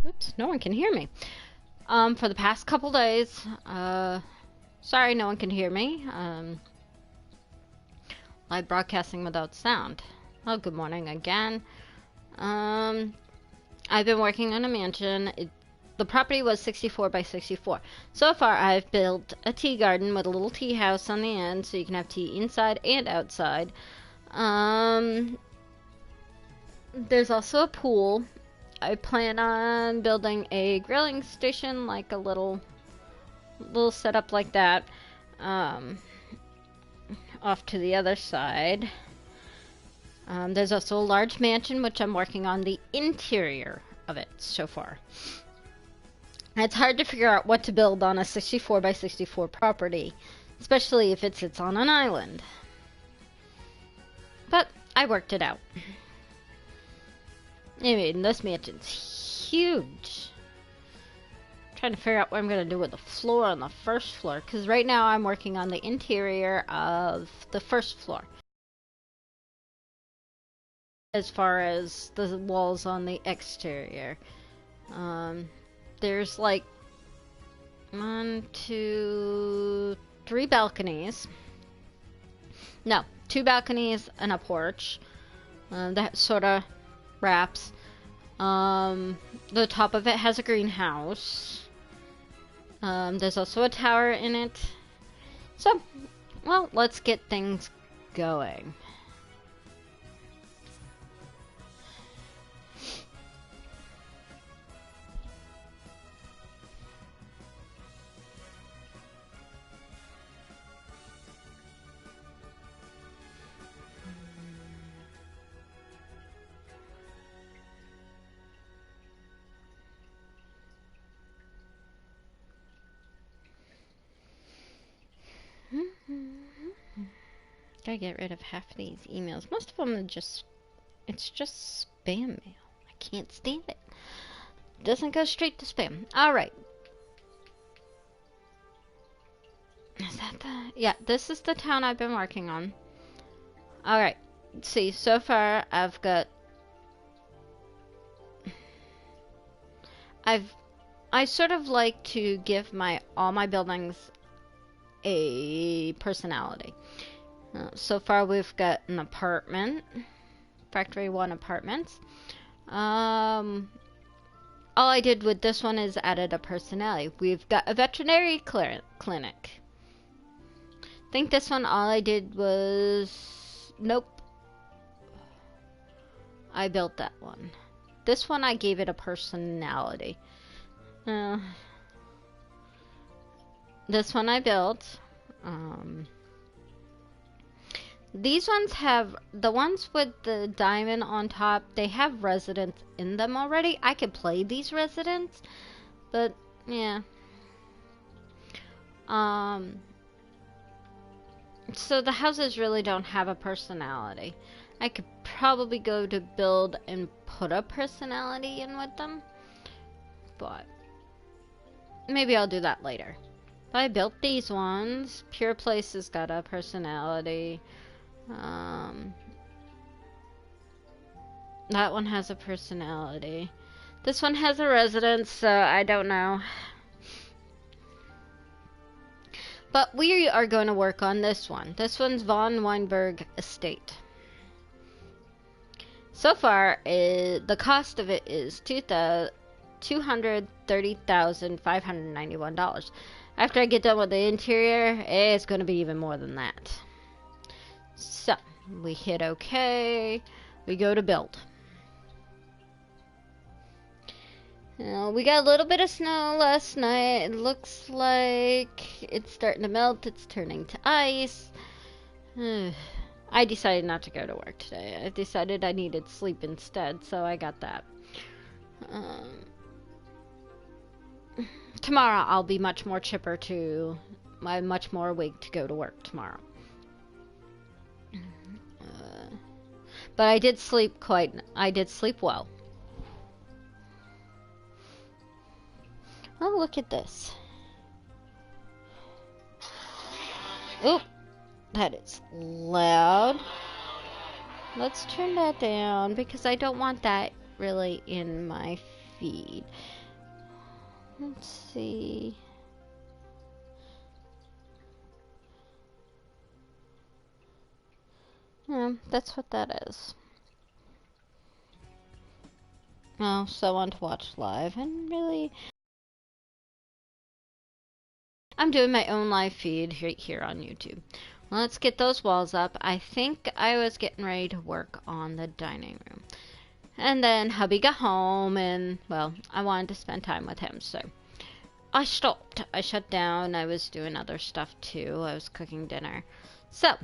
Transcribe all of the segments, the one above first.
Oops, no one can hear me. For the past couple days, sorry no one can hear me. Live broadcasting without sound. Oh, good morning again. I've been working on a mansion. The property was 64 by 64. So far, I've built a tea garden with a little tea house on the end, so you can have tea inside and outside. There's also a pool. I plan on building a grilling station, like a little setup like that, off to the other side. There's also a large mansion, which I'm working on the interior of it so far. It's hard to figure out what to build on a 64 by 64 property, especially if it sits on an island. But I worked it out. I mean, this mansion's huge. I'm trying to figure out what I'm going to do with the floor on the first floor, because right now I'm working on the interior of the first floor. As far as the walls on the exterior. There's like 1, 2, 3 balconies. No, 2 balconies and a porch. That sort of wraps. The top of it has a greenhouse. There's also a tower in it. So, well, let's get things going. Gotta get rid of half of these emails. Most of them are it's just spam mail. I can't stand it. It doesn't go straight to spam. Alright. Is that yeah, this is the town I've been working on. Alright. See, so far I've got... I sort of like to give all my buildings a personality. So far we've got an apartment, Factory 1 apartments. All I did with this one is added a personality. We've got a veterinary clinic. I think this one all I did was... Nope. I built that one. This one I gave it a personality. This one I built. These ones have, the ones with the diamond on top, they have residents in them already. I could play these residents, but yeah. So the houses really don't have a personality. I could probably go to build and put a personality in with them, but maybe I'll do that later. But I built these ones. Pure Place has got a personality. That one has a personality. This one has a residence, so I don't know. But we are going to work on this one. This one's Von Weinberg Estate. So far, the cost of it is $230,591. After I get done with the interior, it's going to be even more than that. So, we hit OK. We go to build. We got a little bit of snow last night. It looks like it's starting to melt. It's turning to ice. I decided not to go to work today. I decided I needed sleep instead, so I got that. Tomorrow I'll be much more chipper much more awake to go to work tomorrow. But I did sleep well. Oh, look at this. Oop, that is loud. Let's turn that down because I don't want that really in my feed. Let's see. Yeah, that's what that is. Oh, someone to watch live, and really, I'm doing my own live feed here on YouTube. Well, let's get those walls up. I think I was getting ready to work on the dining room. And then hubby got home, and, well, I wanted to spend time with him, so I stopped. I shut down. I was doing other stuff, too. I was cooking dinner. So,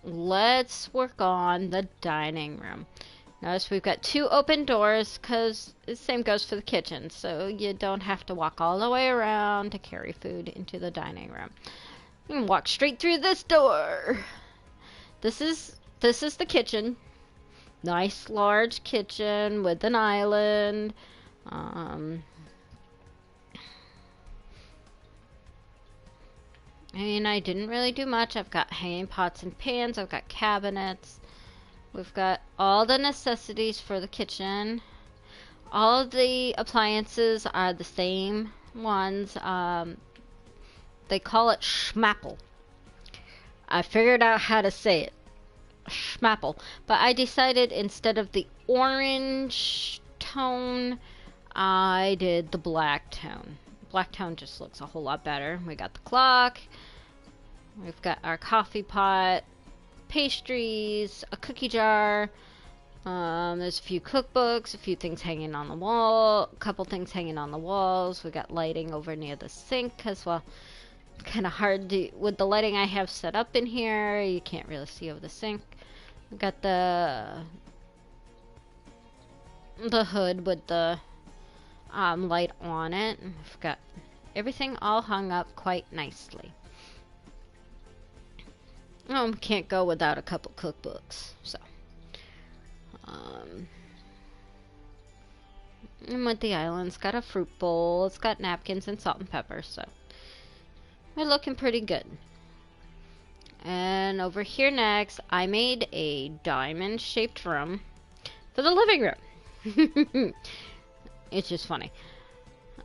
let's work on the dining room. Notice we've got 2 open doors, because the same goes for the kitchen, so you don't have to walk all the way around to carry food into the dining room. You can walk straight through this door. This is the kitchen. Nice large kitchen with an island. I didn't really do much. I've got hanging pots and pans. I've got cabinets. We've got all the necessities for the kitchen. All of the appliances are the same ones. They call it schmapple. I figured out how to say it. Schmapple. But I decided instead of the orange tone, I did the black tone. Black tone just looks a whole lot better. We got the clock. We've got our coffee pot, pastries, a cookie jar. There's a few cookbooks, a few things hanging on the wall, a couple things hanging on the walls. We got lighting over near the sink because, well, it's kind of hard to, with the lighting I have set up in here, you can't really see over the sink. We got the hood with the light on it. We've got everything all hung up quite nicely. Can't go without a couple cookbooks, so. And with the island, it's got a fruit bowl, it's got napkins and salt and pepper, so we're looking pretty good. And over here next, I made a diamond-shaped room for the living room. It's just funny.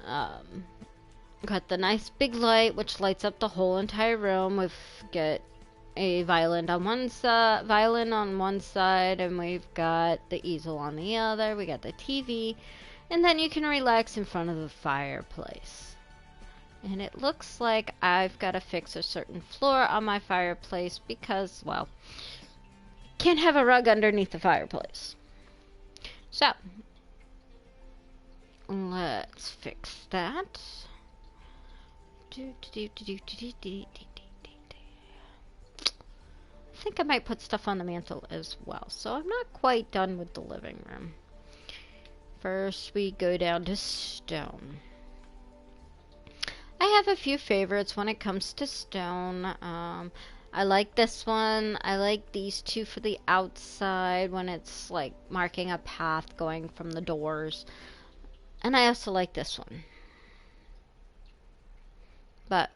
Got the nice big light, which lights up the whole entire room. We've got a violin on one side, and we've got the easel on the other. We got the TV, and then you can relax in front of the fireplace. And it looks like I've got to fix a certain floor on my fireplace because, well, can't have a rug underneath the fireplace. So, let's fix that. I think I might put stuff on the mantle as well. So I'm not quite done with the living room. First, we go down to stone. I have a few favorites when it comes to stone. I like this one. I like these 2 for the outside when it's like marking a path going from the doors. And I also like this one. But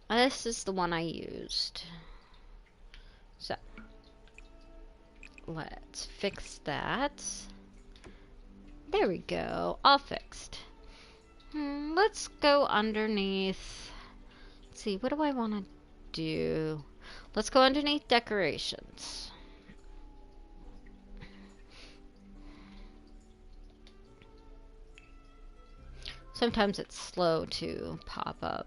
this is the one I used. So, let's fix that. There we go. All fixed. Let's go underneath. Let's see, what do I want to do? Let's go underneath decorations. Sometimes it's slow to pop up.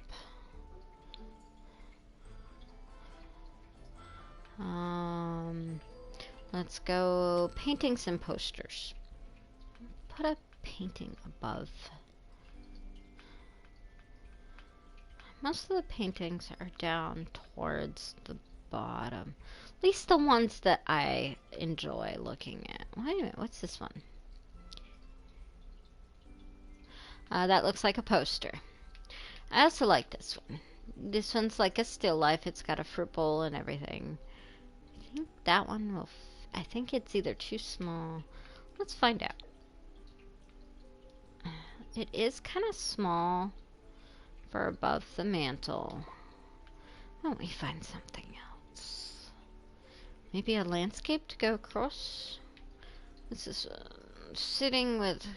Let's go paintings and posters. Put a painting above. Most of the paintings are down towards the bottom. At least the ones that I enjoy looking at. Wait a minute, what's this one? That looks like a poster. I also like this one. This one's like a still life. It's got a fruit bowl and everything. I think that one will... I think it's either too small. Let's find out. It is kind of small for above the mantle. Why don't we find something else? Maybe a landscape to go across? This is sitting with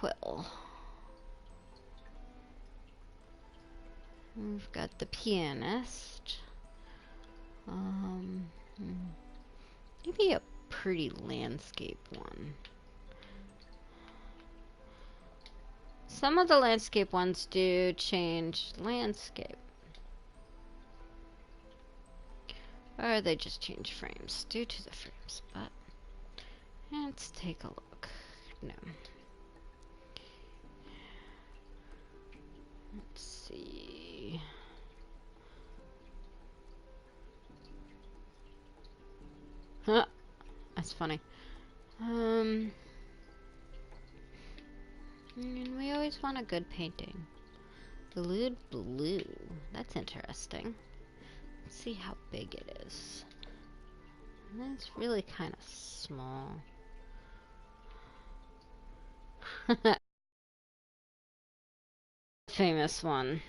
quill. We've got the pianist. Maybe a pretty landscape one. Some of the landscape ones do change landscape. Or they just change frames due to the frames, but let's take a look. No. Let's see. Huh. That's funny. And we always want a good painting. Blue. That's interesting. Let's see how big it is. That's really kind of small. Famous one.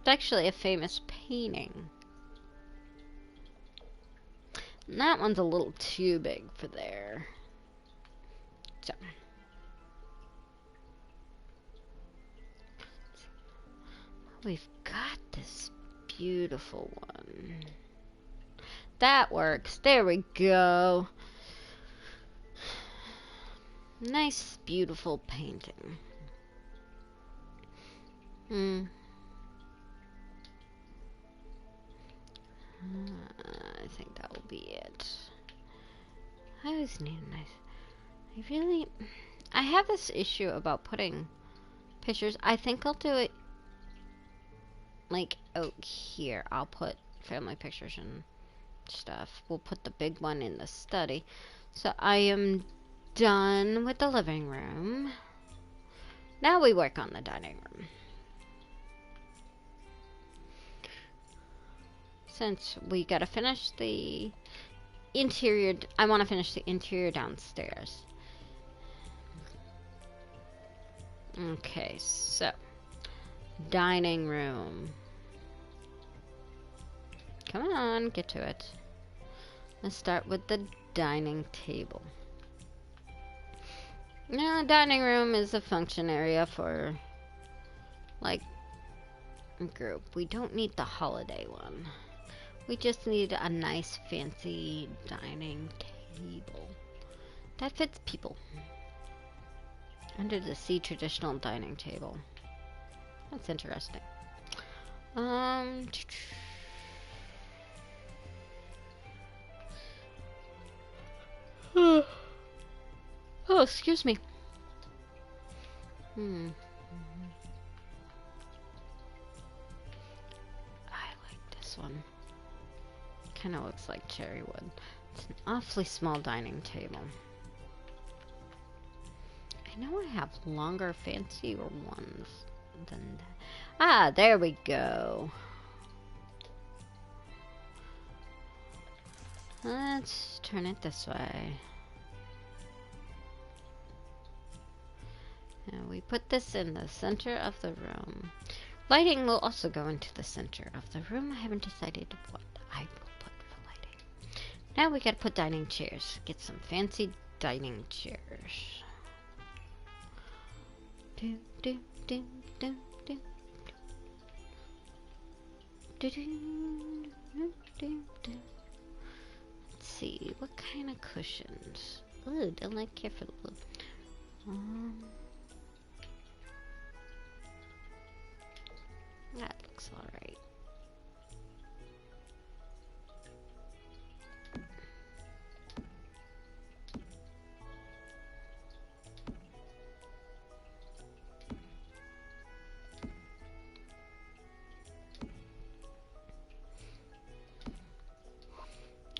It's actually a famous painting. And that one's a little too big for there. So. We've got this beautiful one. That works. There we go. Nice, beautiful painting. I think that will be it. I always need a nice... I have this issue about putting pictures. I think I'll do it like out here. I'll put family pictures and stuff. We'll put the big one in the study. So I am done with the living room. Now we work on the dining room. Since we gotta finish the interior, I want to finish the interior downstairs. Okay, so dining room. Come on, get to it. Let's start with the dining table. Now, dining room is a function area for, like, a group. We don't need the holiday one. We just need a nice, fancy dining table that fits people. Under the sea traditional dining table. That's interesting. Oh, excuse me. I like this one. Kind of looks like cherry wood. It's an awfully small dining table. I know I have longer, fancier ones than that. Ah, there we go. Let's turn it this way. And we put this in the center of the room. Lighting will also go into the center of the room. I haven't decided what I will put for lighting. Now we gotta put dining chairs. Get some fancy dining chairs. Do, do, do, do, do. Do, do, do, do, do. Let's see, what kind of cushions? Ooh, don't like care for the blue. That looks alright.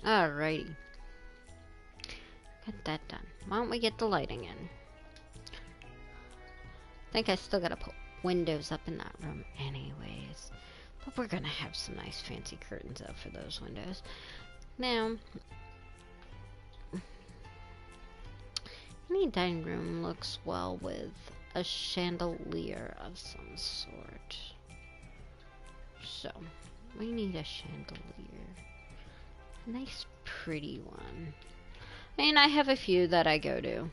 Alrighty. Get that done. Why don't we get the lighting in? I think I still gotta put windows up in that room anyways. But we're gonna have some nice fancy curtains up for those windows. Now, any dining room looks well with a chandelier of some sort. So, we need a chandelier. A nice pretty one. I mean, I have a few that I go to.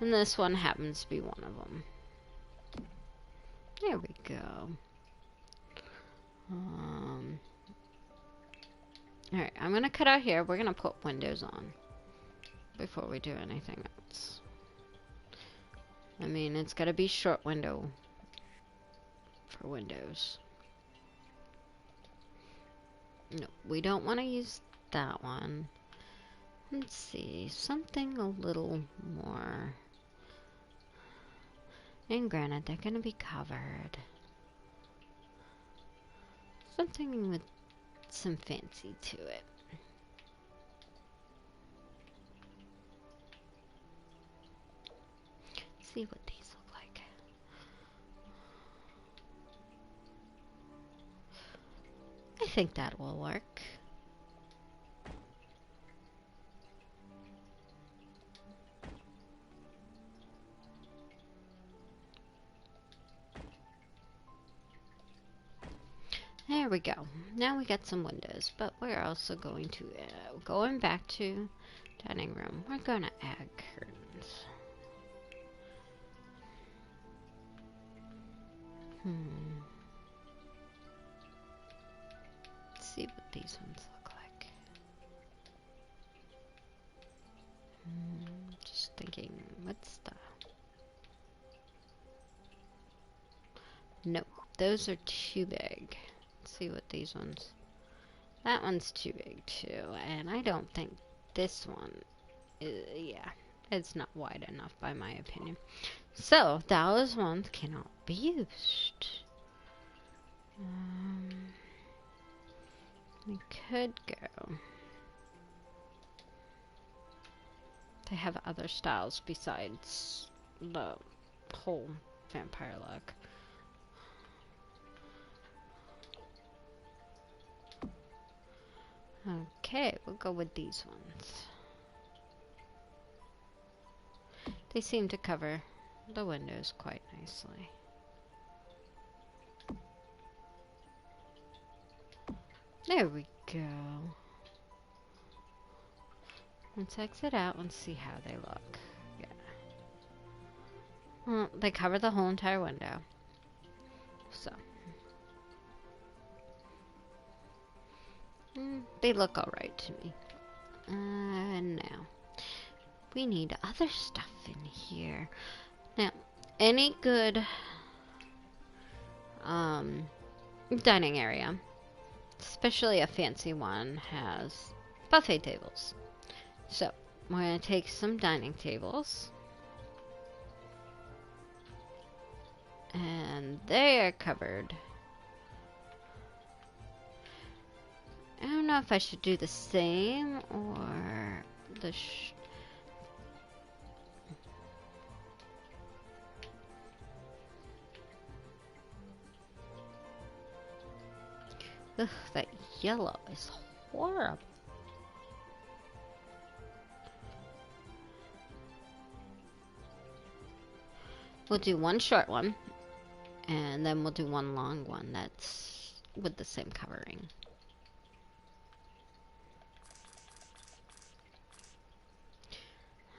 And this one happens to be one of them. There we go. Alright, I'm gonna cut out here. We're gonna put windows on before we do anything else. I mean, it's gotta be short window for windows. No, we don't want to use that one. Let's see, something a little more. And granted, they're gonna be covered. Something with some fancy to it. See what these look like. I think that will work. There we go. Now we got some windows, but we're also going to, going back to dining room, we're going to add curtains. Let's see what these ones look like. Just thinking, what's the... Nope, those are too big. Let's see what these ones... That one's too big too, and I don't think this one is, yeah, it's not wide enough by my opinion. So, those ones cannot be used. We could go. They have other styles besides the whole vampire look. Okay, we'll go with these ones. They seem to cover the windows quite nicely. There we go. Let's exit out and see how they look. Yeah. Well, they cover the whole entire window. So. They look alright to me. Now. We need other stuff in here. Now, any good dining area, especially a fancy one, has buffet tables. So, we're going to take some dining tables. And they are covered. I don't know if I should do the same or the ugh, that yellow is horrible. We'll do one short one, and then we'll do one long one that's with the same covering.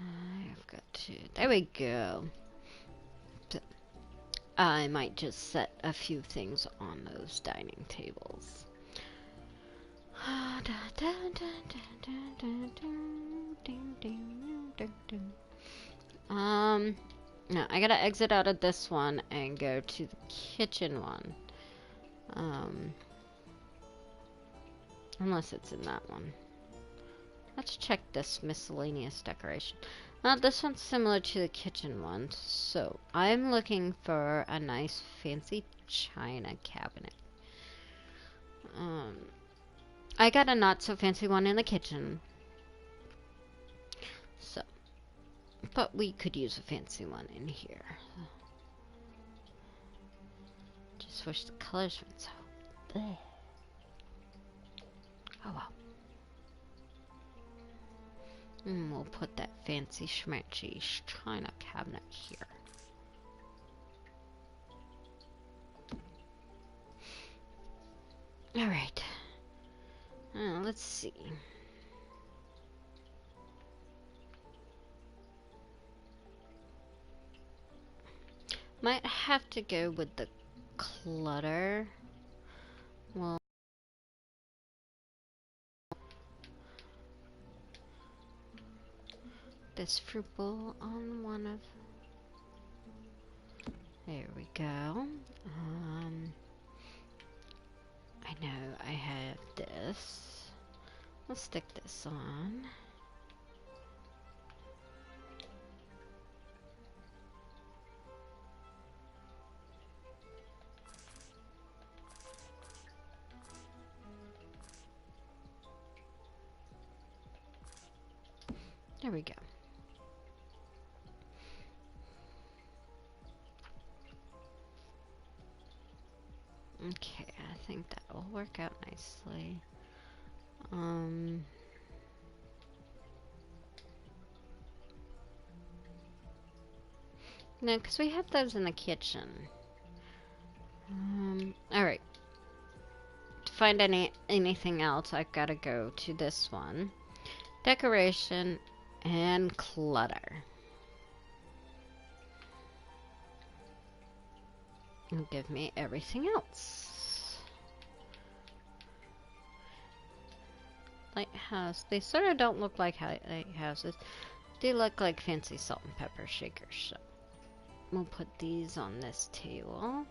I've got to, there we go. I might just set a few things on those dining tables. No, I gotta exit out of this one and go to the kitchen one. Unless it's in that one. Let's check this miscellaneous decoration. Now this one's similar to the kitchen one, so I'm looking for a nice fancy china cabinet. I got a not so fancy one in the kitchen, so, but we could use a fancy one in here. Just wish the colors weren't so bleh. Oh well. And we'll put that fancy schmancy china cabinet here. Alright. Let's see. Might have to go with the clutter. Well, this fruit bowl on one of. There we go. I know I have this. Let's stick this on. There we go. Okay, I think that will work out nicely. No, because we have those in the kitchen. Alright. To find anything else, I've got to go to this one. Decoration and clutter. And give me everything else. Lighthouse. They sort of don't look like lighthouses. They look like fancy salt and pepper shakers. So we'll put these on this table.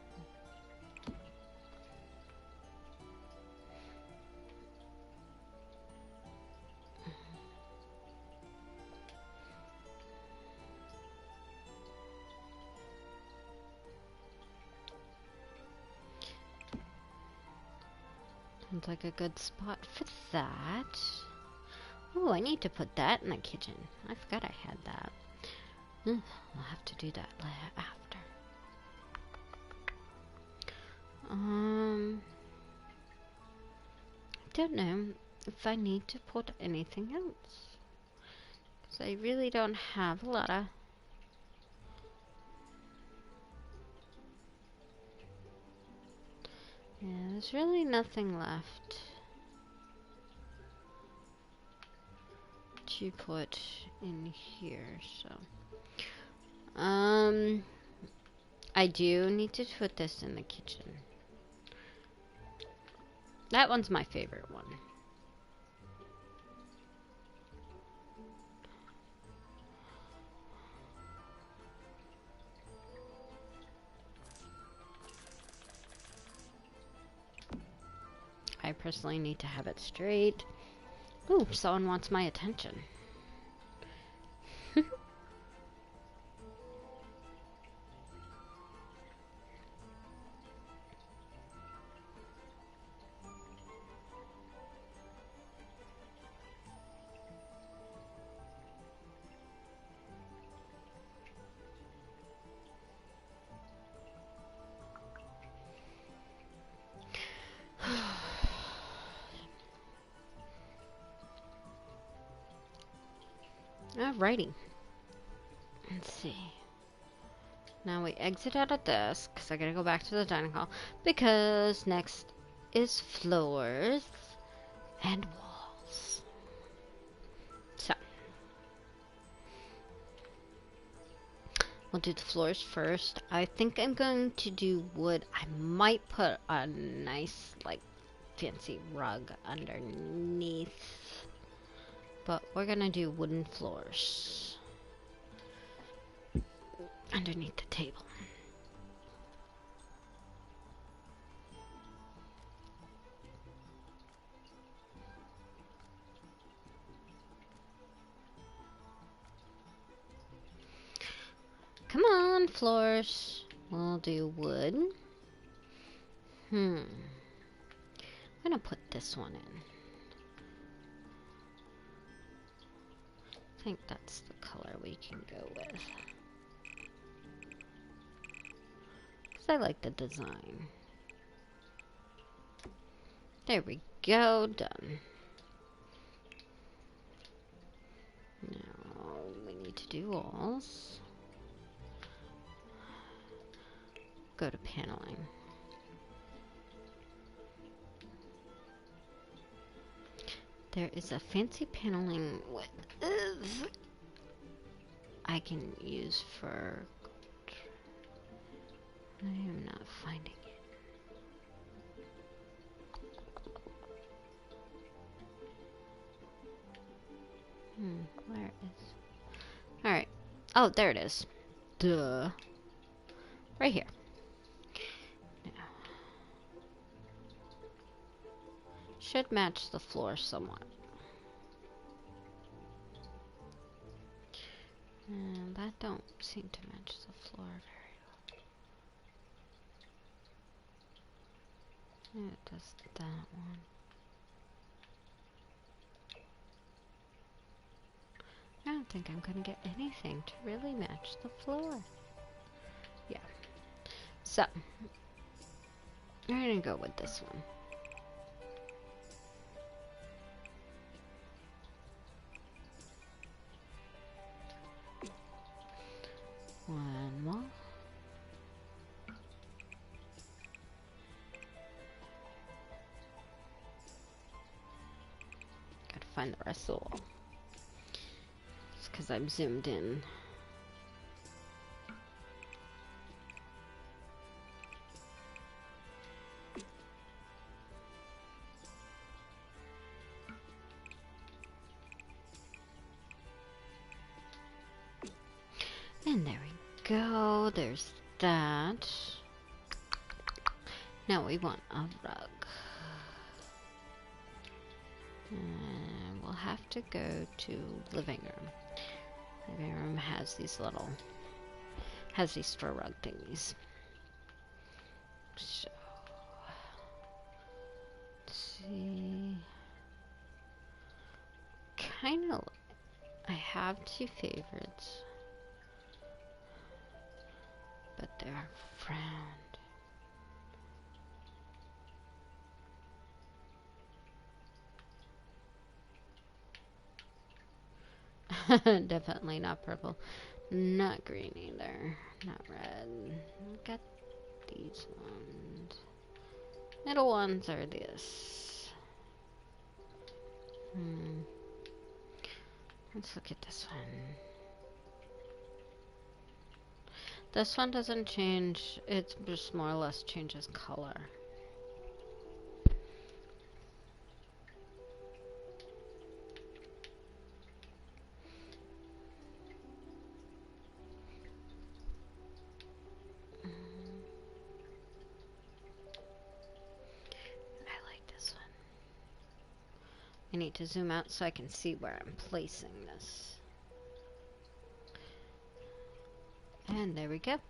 Sounds like a good spot for that. Oh, I need to put that in the kitchen. I forgot I had that. I'll have to do that after. I don't know if I need to put anything else. Because I really don't have a lot of... Yeah, there's really nothing left to put in here, so... I do need to put this in the kitchen. That one's my favorite one. I personally need to have it straight. Ooh, someone wants my attention. Alrighty. Let's see. Now we exit out of this, because I gotta go back to the dining hall, because next is floors and walls. So, we'll do the floors first. I think I'm going to do wood. I might put a nice, like, fancy rug underneath, but we're gonna do wooden floors underneath the table. Come on, floors. We'll do wood. I'm gonna put this one in. I think that's the color we can go with. Because I like the design. There we go, done. Now we need to do walls. Go to paneling. There is a fancy paneling with I can use for I am not finding it. Where is... Alright. Oh, there it is. Duh. Right here. Now. Should match the floor somewhat. And that don't seem to match the floor very well. Yeah, it does that one. I don't think I'm gonna get anything to really match the floor. Yeah. So, we're gonna go with this one. One more. Gotta find the rest of the wall. It's because I'm zoomed in. And there we go. There's that. Now we want a rug. And we'll have to go to living room. Living room has these store rug thingies. So, let's see. Kind of, I have two favorites, but they're frowned. Definitely not purple. Not green either. Not red. Got these ones. Middle ones are this. Let's look at this one. This one doesn't change. It just more or less changes color. I need to zoom out so I can see where I'm placing this. And there we go.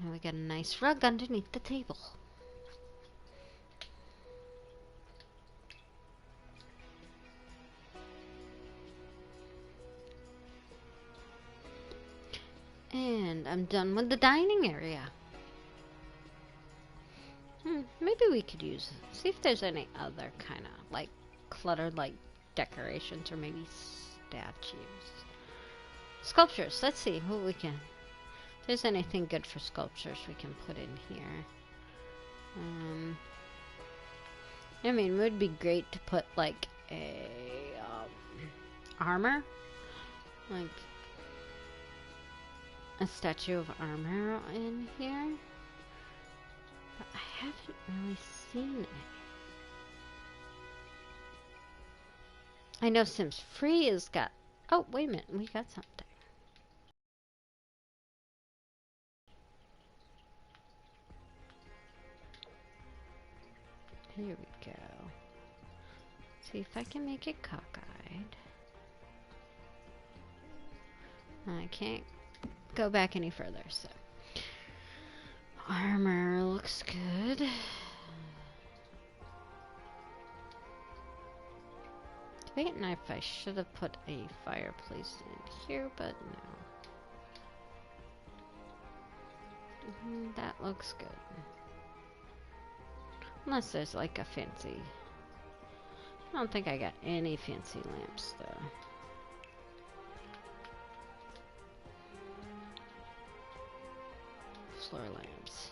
And we got a nice rug underneath the table. And I'm done with the dining area. Maybe we could see if there's any other kind of like cluttered like decorations or maybe statues. Sculptures. Let's see what we can. If there's anything good for sculptures we can put in here. I mean, it would be great to put like a armor, like a statue of armor in here. But I haven't really seen it. I know Sims4 has got... Oh, wait a minute. We got something. Here we go. See if I can make it cockeyed. I can't go back any further, so... Armor looks good. Wait, and if I should have put a fireplace in here, but no. That looks good. Unless there's like a fancy... I don't think I got any fancy lamps though. Floor lamps.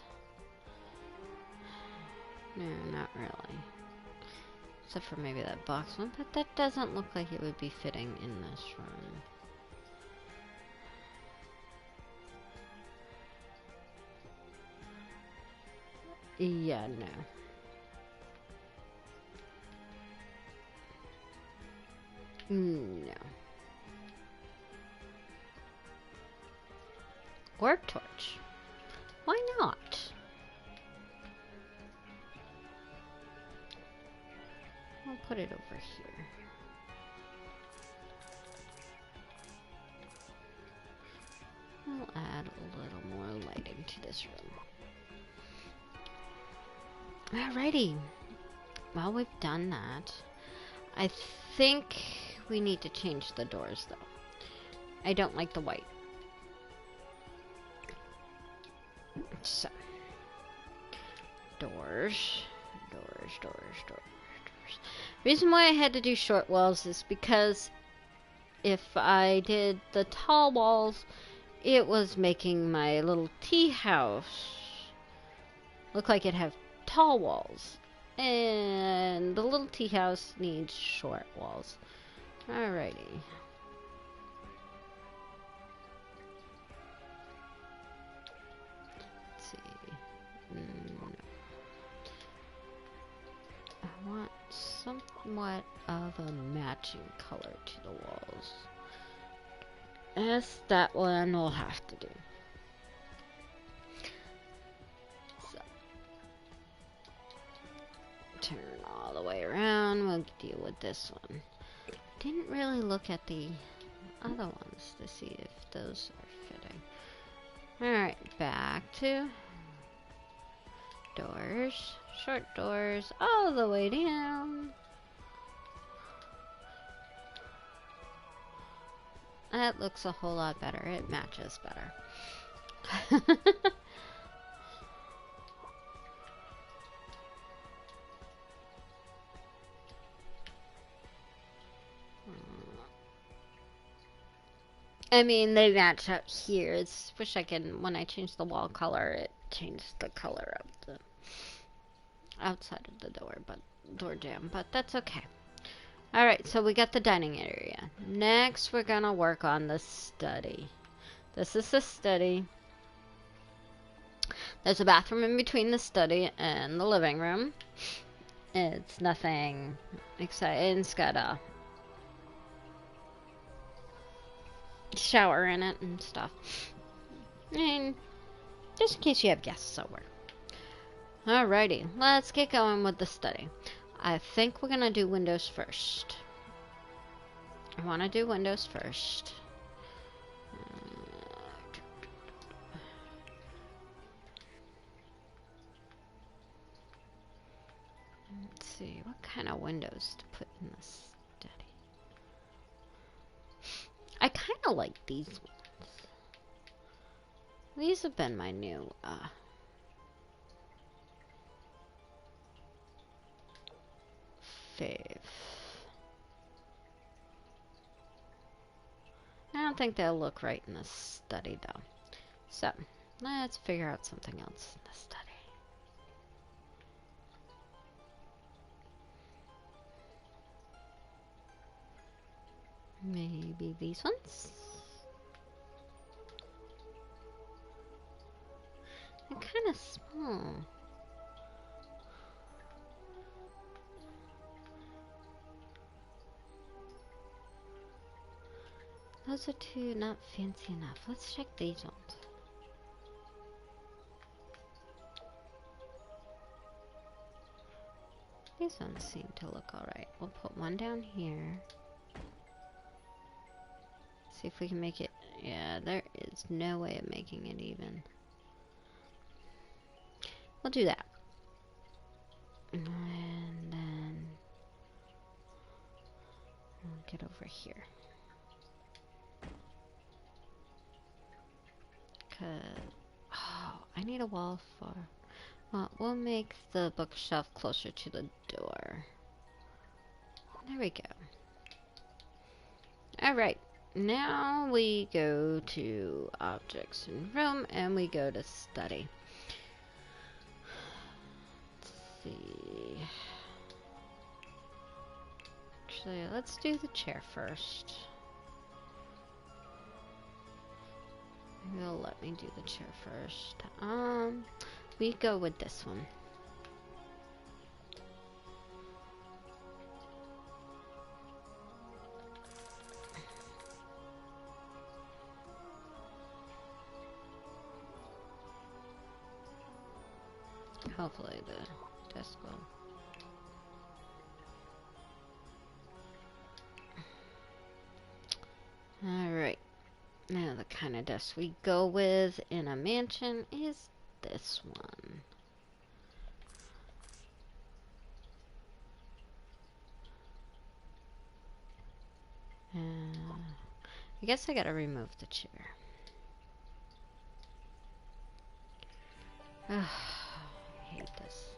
No, not really. Except for maybe that box one, but that doesn't look like it would be fitting in this room. Yeah, no. No. Warp torch. Why not? I'll put it over here. I'll add a little more lighting to this room. Alrighty. Well, we've done that. I think we need to change the doors, though. I don't like the white. So, doors. Reason why I had to do short walls is because if I did the tall walls, it was making my little tea house look like it had tall walls. And the little tea house needs short walls. Alrighty. Let's see. No. I want somewhat of a matching color to the walls. Yes, that one we'll have to do. So, turn all the way around. We'll deal with this one. Didn't really look at the other ones to see if those are fitting. Alright, back to doors. Short doors all the way down. That looks a whole lot better. It matches better. I mean, they match up here. It's wish I can, when I change the wall color, it changed the color of the outside of the door jamb, but that's okay. Alright, so we got the dining area. Next, we're gonna work on the study. This is the study. There's a bathroom in between the study and the living room. It's nothing exciting. It's got a shower in it and stuff. And just in case you have guests over. Alrighty, let's get going with the study. I think we're gonna do windows first. I want to do windows first. Let's see, what kind of windows to put in the study? I kind of like these ones. These have been my new, fave. I don't think they'll look right in the study, though. So, let's figure out something else in the study. Maybe these ones? They're kind of small. Those are two not fancy enough. Let's check these ones. These ones seem to look alright. We'll put one down here. See if we can make it. Yeah, there is no way of making it even. We'll do that. And then we'll get over here. Oh, I need a wall for... Well, we'll make the bookshelf closer to the door. There we go. Alright, now we go to objects in room and we go to study. Let's see. Actually, let's do the chair first. Maybe it'll let me do the chair first. We go with this one. Hopefully the desk will. Alright. Now the kind of desk we go with in a mansion is this one. I guess I gotta remove the chair. I hate this.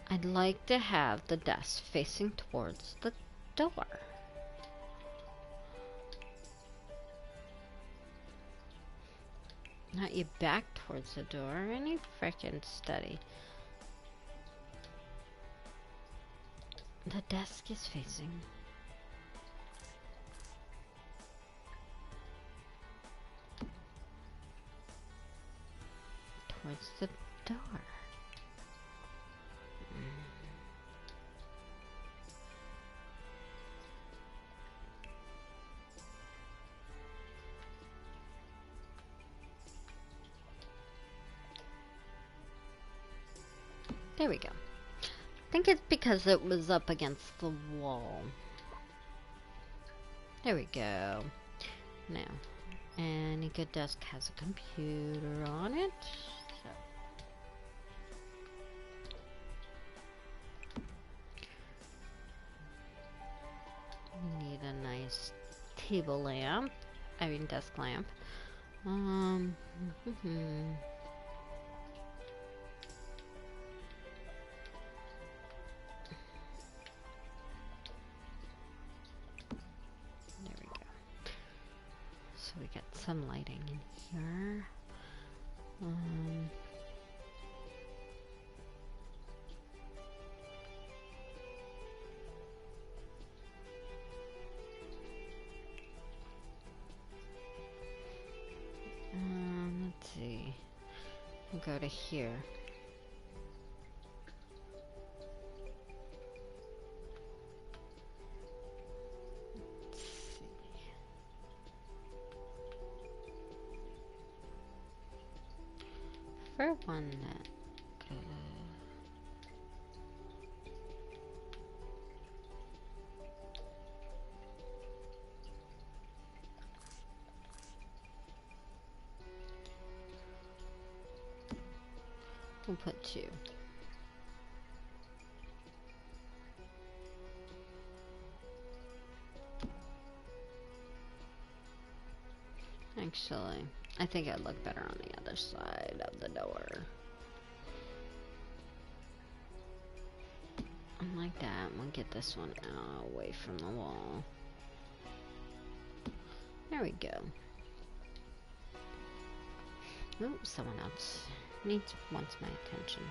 I'd like to have the desk facing towards the door. Not you back towards the door. Any frickin' steady. The desk is facing towards the door. There we go. I think it's because it was up against the wall. There we go. Now, any good desk has a computer on it. So. We need a nice table lamp. I mean desk lamp. So we got some lighting in here. Let's see. We'll go to here. For one that we'll put 2. Actually, I think I'd look better on the other side of the door. Like that. We'll get this one away from the wall. There we go. Oh, someone else wants my attention.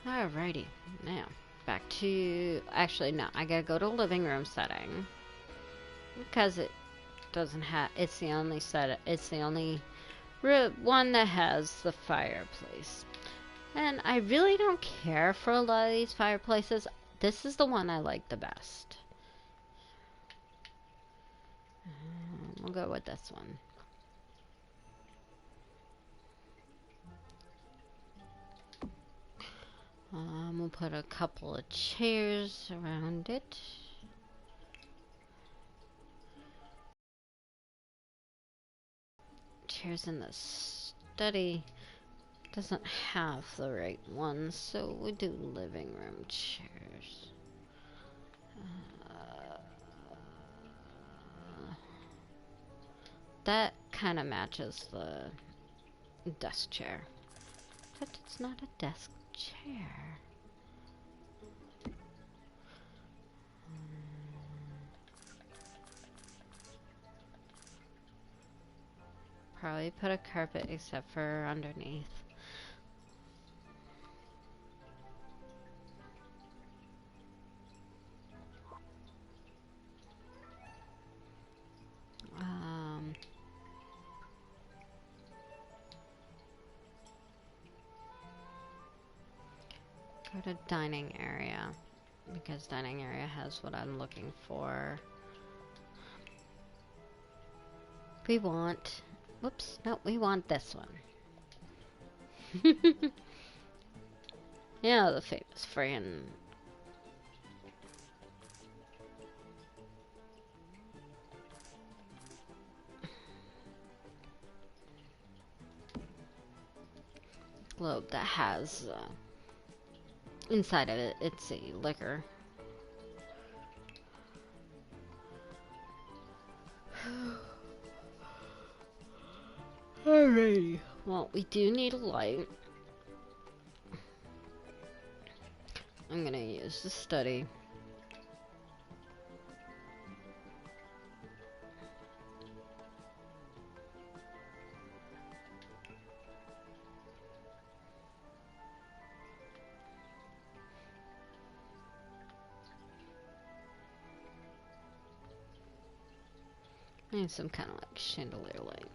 Alrighty, now back to, actually no, I gotta go to living room setting because it doesn't have, it's the only one that has the fireplace, and I really don't care for a lot of these fireplaces. This is the one I like the best. We'll go with this one. We'll put a couple of chairs around it. Chairs in the study doesn't have the right ones, so we do living room chairs. That kind of matches the desk chair. But it's not a desk chair. Probably put a carpet except for underneath. Go to dining area, because dining area has what I'm looking for. We want... Whoops. No, we want this one. Yeah, the famous friggin'... globe that has... inside of it, it's a liquor. Alrighty. Well, we do need a light. I'm gonna use the study. I need some kind of like chandelier light.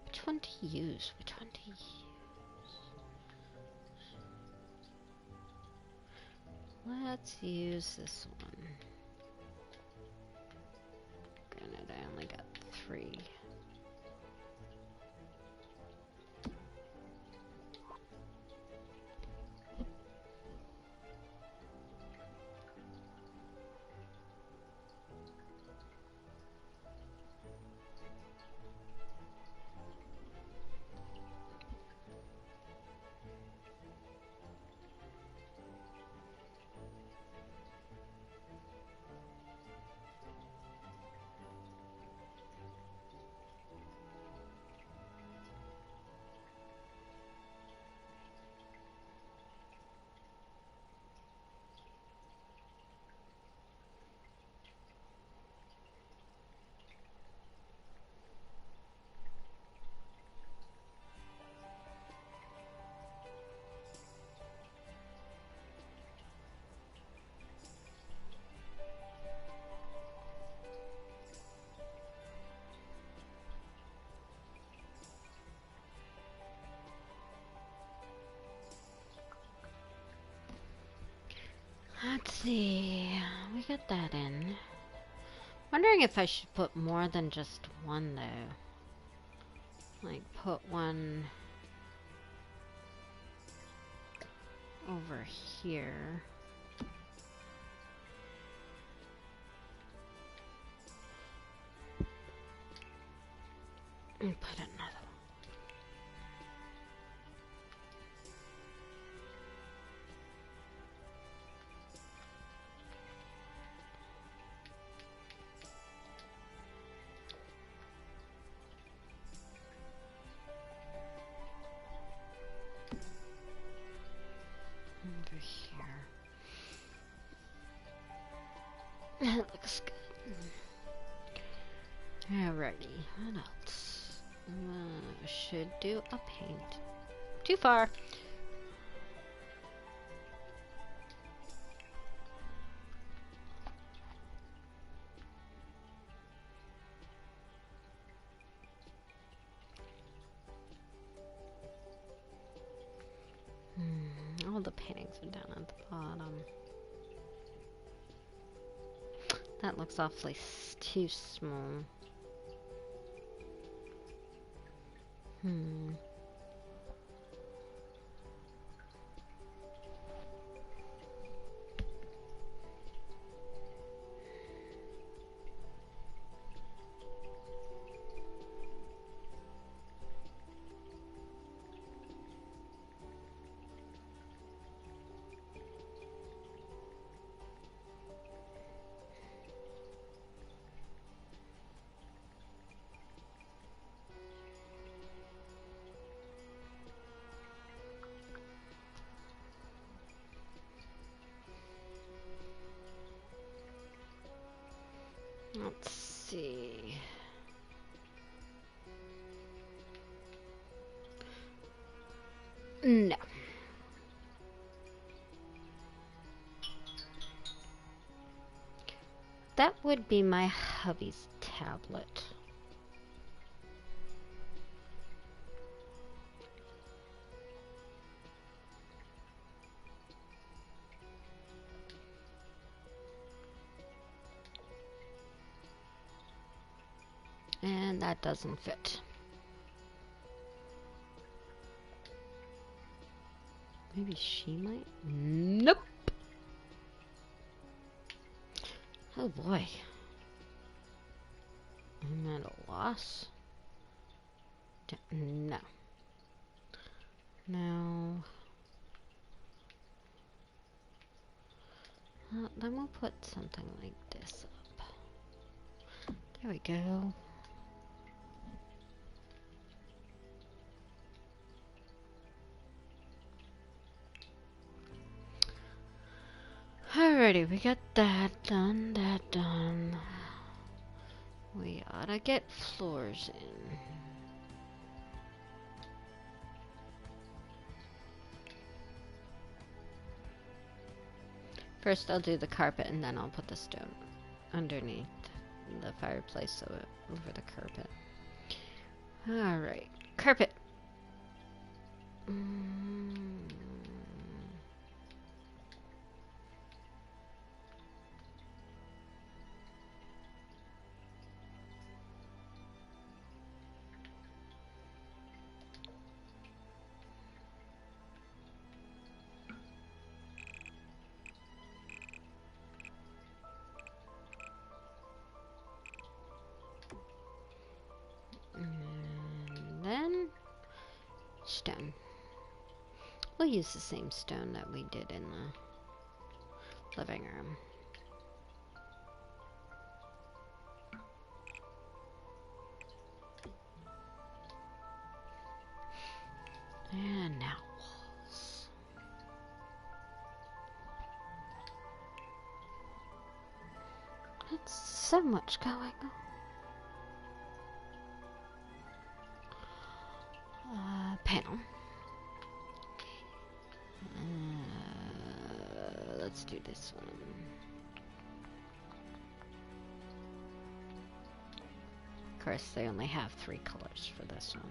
Which one to use? Which one to use? Let's use this one. Granted, I only got 3. Let's see. We got that in. Wondering if I should put more than just one though. Like put one over here. And put another one. Over here. That looks good. Alrighty, what else? Should do a paint. Too far. All the paintings are down at the bottom. That looks awfully too small. Let's see. No. That would be my hubby's tablet. And that doesn't fit. Maybe she might? Nope. Oh boy. I'm at a loss. No. No. Then we'll put something like this up. There we go. Alrighty, we got that done, that done. We ought to get floors in. First I'll do the carpet and then I'll put the stone underneath the fireplace, so over the carpet. Alright, carpet. And then stone. We'll use the same stone that we did in the living room. And now walls. It's so much going on. Panel. Let's do this one. Of course, they only have 3 colors for this one.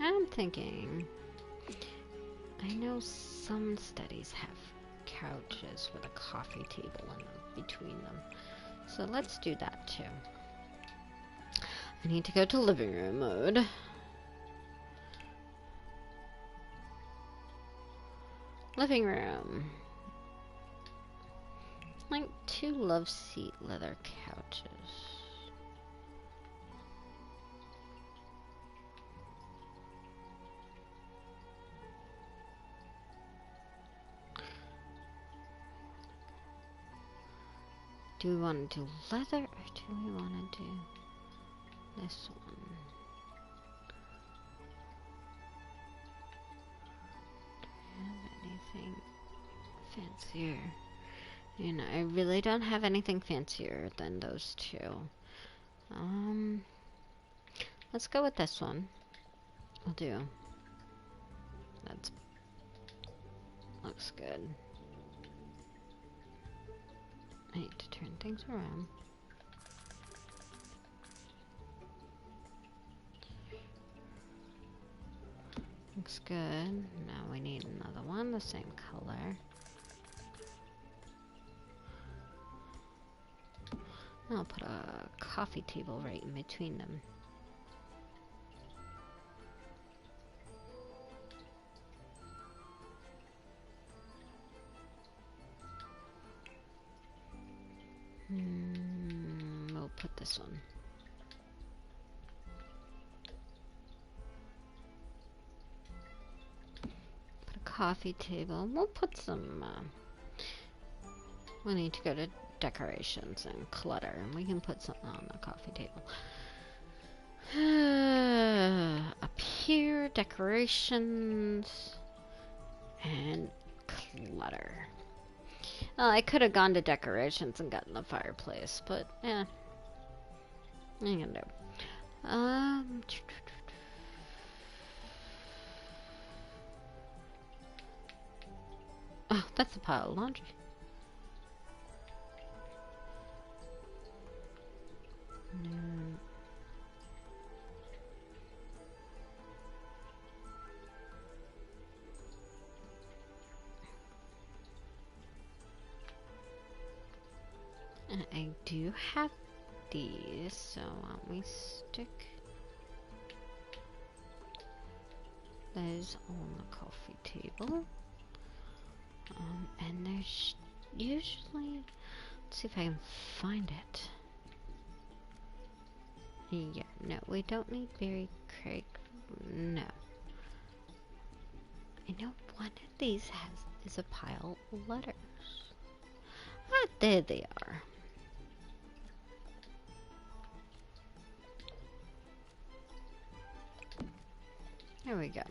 I'm thinking, I know some studies have couches with a coffee table in them, between them. So let's do that too. I need to go to living room mode. Living room. Like 2 love seat leather couches. Do we want to do leather or do we want to do this one? Do I have anything fancier? You know, I really don't have anything fancier than those 2. Let's go with this one. I'll do. That's looks good. I need to turn things around. Looks good. Now we need another one, the same color. I'll put a coffee table right in between them. We'll put this one. Put a coffee table. We'll put some, we need to go to decorations and clutter, and we can put something on the coffee table. Up here, decorations and clutter. Well, I could have gone to decorations and gotten the fireplace, but yeah, what are you gonna do? Oh, that's a pile of laundry. I do have these, so why don't we stick those on the coffee table. And there's usually, let's see if I can find it. Yeah, no, we don't need Berry Craig. No. I know one of these is a pile of letters. Ah, there they are. There we go.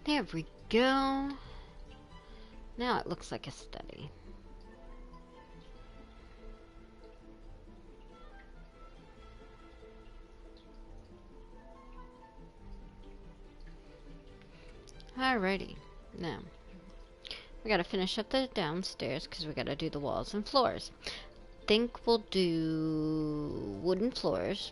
There we go. Now it looks like a study. Alrighty, now we gotta finish up the downstairs because we gotta do the walls and floors. Think we'll do wooden floors.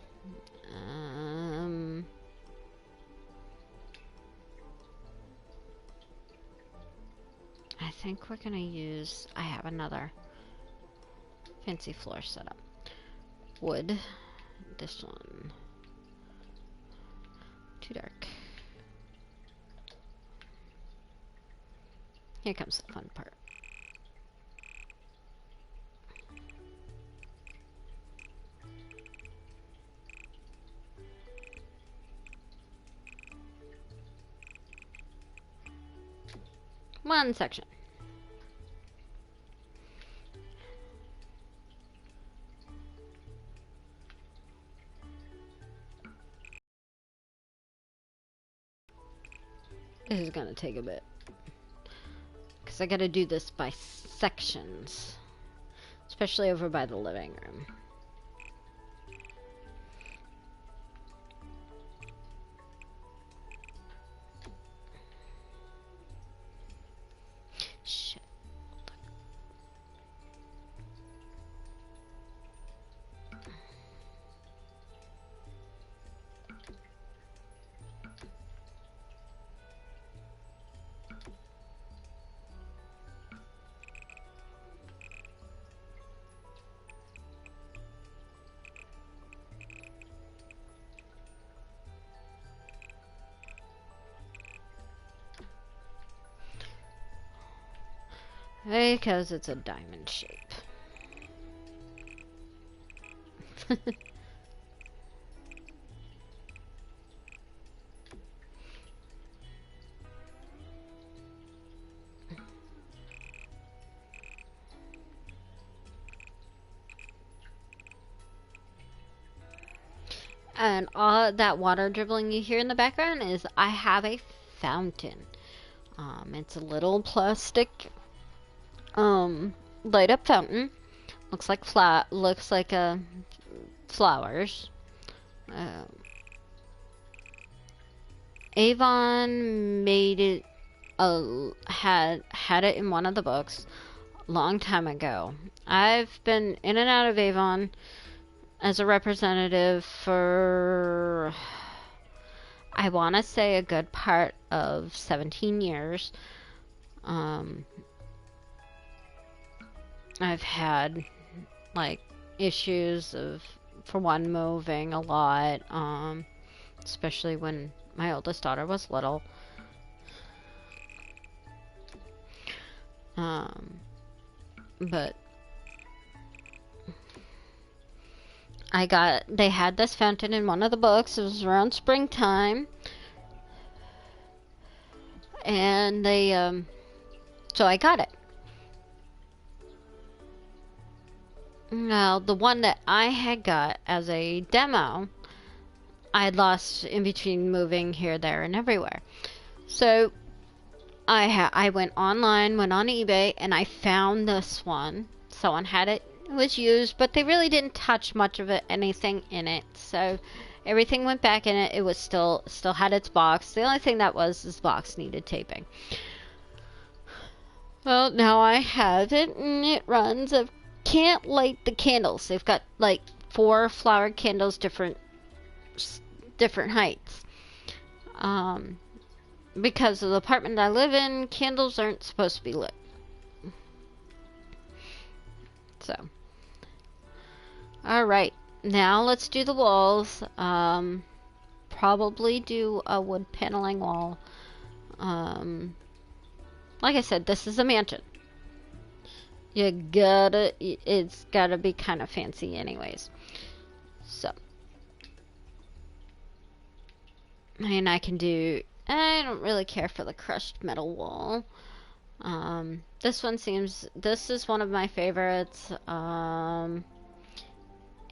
I think we're gonna use, I have another fancy floor setup. Wood, this one, too dark. Here comes the fun part. One section. This is gonna take a bit. Because I gotta do this by sections. Especially over by the living room. Shit. Because it's a diamond shape. And all that water dribbling you hear in the background is I have a fountain. It's a little plastic light up fountain. Looks like flowers. Avon made it had it in one of the books a long time ago. I've been in and out of Avon as a representative for, I want to say, a good part of 17 years. I've had like issues of, for one, moving a lot, especially when my oldest daughter was little. But they had this fountain in one of the books. It was around springtime. And so I got it. Now, the one that I had got as a demo, I had lost in between moving here, there, and everywhere. So I went online, went on eBay, and I found this one. Someone had it. It was used, but they really didn't touch much of anything in it. So everything went back in it. It was still had its box. The only thing that was this box needed taping. Well, now I have it, and it runs. I can't light the candles. They've got like 4 flower candles, different different heights. Because of the apartment I live in, candles aren't supposed to be lit. So, alright, now let's do the walls. Probably do a wood paneling wall. Like I said, this is a mansion. It's gotta be kind of fancy anyways. So, and I don't really care for the crushed metal wall. This is one of my favorites. And